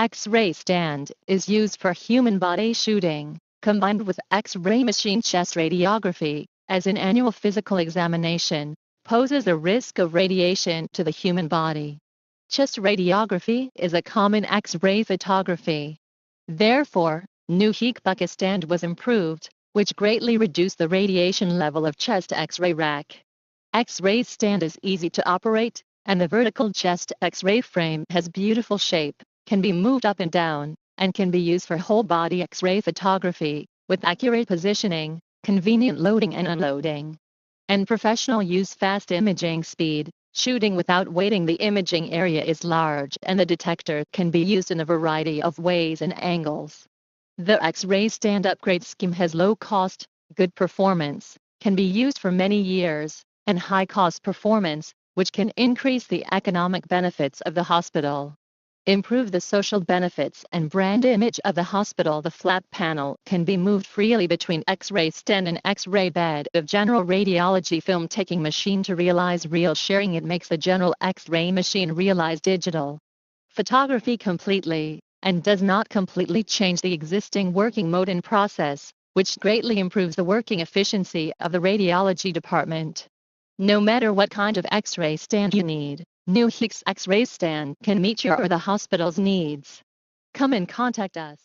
X-ray stand is used for human body shooting, combined with X-ray machine chest radiography, as an annual physical examination, poses a risk of radiation to the human body. Chest radiography is a common X-ray photography. Therefore, new bucket stand was improved, which greatly reduced the radiation level of chest X-ray rack. X-ray stand is easy to operate, and the vertical chest X-ray frame has beautiful shape, can be moved up and down, and can be used for whole-body X-ray photography, with accurate positioning, convenient loading and unloading, and professional use. Fast imaging speed. Shooting without waiting. The imaging area is large and the detector can be used in a variety of ways and angles. The X-ray stand upgrade scheme has low cost, good performance, can be used for many years, and high cost performance, which can increase the economic benefits of the hospital. Improve the social benefits and brand image of the hospital. The flat panel can be moved freely between X-ray stand and X-ray bed of general radiology film taking machine to realize real sharing. It makes the general X-ray machine realize digital photography completely, and does not completely change the existing working mode and process, which greatly improves the working efficiency of the radiology department. No matter what kind of X-ray stand you need, new X-ray stand can meet your or the hospital's needs. Come and contact us.